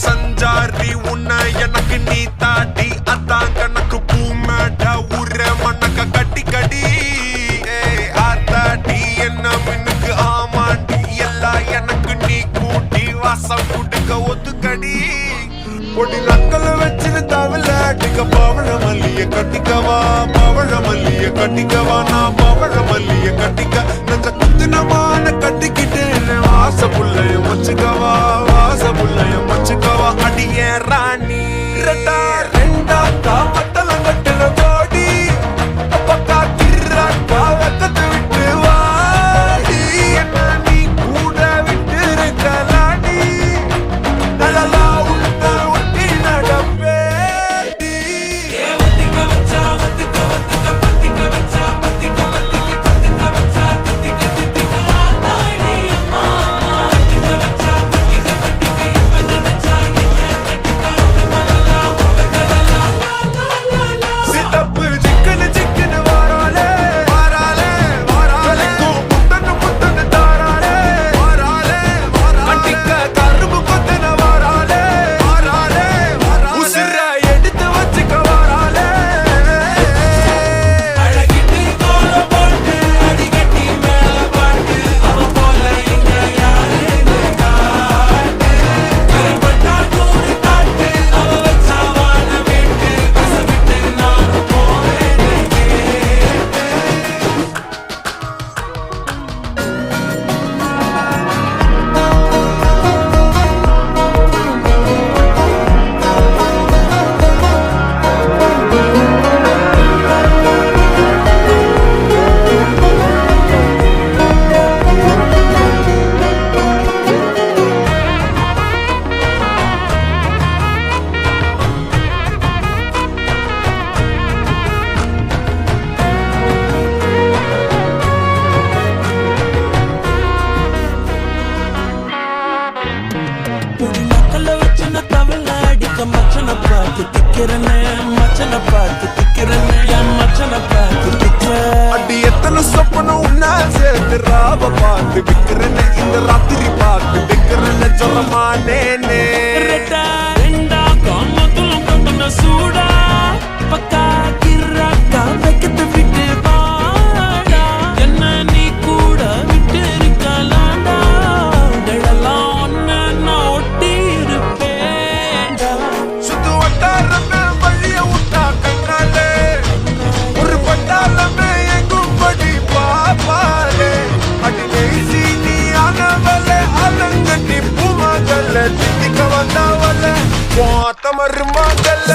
சஞ்சாரி உன்னை எனக்கு நீ தாட்டி அதான் கணக்கு பூமேட ஊர மண்ணக்க கட்டி கடி ஆத்தாட்டி என்ன மின்னுக்கு ஆமாண்டி எல்லாம் எனக்கு நீ கூட்டி வாசம் குடுக்க ஒத்துக்கடி பொடி நக்கல வச்சுன்னு தவில அடிக்க பவழ மல்லிய கட்டிக்கவா பவழ மல்லிய கட்டிக்கவா நான் பவழ மல்லிய கட்டிக்க நெஞ்ச குத்தினமான கட்டிக்கிட்டேன் வாச புள்ளைய வச்சுக்கவா வாச புள்ளைய வச்சுக்கவா அடிய ராணி ரெண்டா ரெண்டா மத்தல கட்டல போடி அப்பக்கா கிராக்கா வெக்கத்து விட்டு வாடி என்ன நீ கூட விட்டு இருக்கலாடி நலலா உன்ன ஒட்டி நடப்பேடி வத்திக்க வச்சா வத்திக்க வத்திக்க பத்திக்க வச்சா பத்திக்க வத்திக்க பத்திக்க வச்சா தித்திக்க தித்திக்க ஆத்தாடி அம்மா வத்திக்க வச்சா பத்திக்க பத்திக்க இப்ப நினைச்சா சித்தப்பு சிக்கனு சிக்கனு வாராலே வாராலே வாராலே முத்தன்னு முத்தன்னு தாராலே வாராலே வாராலே கட்டிக்க கரும்பு கொத்தன வாராலே வாராலே வாராலே உசிர எடுத்து வச்சுக்க வாராலே அழகிட்டு கோல போட்டு அடிக்கட்டி மேல பாட்டு அவ போல இங்க யாருன்னு காட்டு கரைப்பட்டா கூடி தாட்டு அவ வச்சா வாழ விட்டு கசவிட்டு நானும் போவேன் பொடி நக்கல வச்சுன தவில அடிக்க மச்சனை பார்த்து திக்கிறனே மச்சனை பார்த்து திக்கிறனே என் மச்சனை பார்த்து திக்க அடி எத்தனை சொப்பனம் உன்னா சேர்த்து ராவ பார்த்து விக்கிறேன்னு இந்த ராத்திரி பார்த்து விக்கிறேன்னு சொல்ல மாட்டேனே ரெட்டா ரெண்டா காமத்துல கொண்டன சூடா பக்கா கிராக்கா வெக்கத்து விட்டு வாடா என்ன நீ கூட விட்டு இருக்கலாண்டா டெடலாம் ஒன்ன நான் ஒட்டி இருப்பேன்டா சுத்து வட்டாரமே வழிய விட்டா கண்ணாலே ஒரு பட்டாளமே எங்கும் படி பாப்பாலே அடி நேசி நீ ஆனவலே அலங்கட்டி பூமகல்ல தித்திக்க வந்தவலே மொத்த மருமகல்ல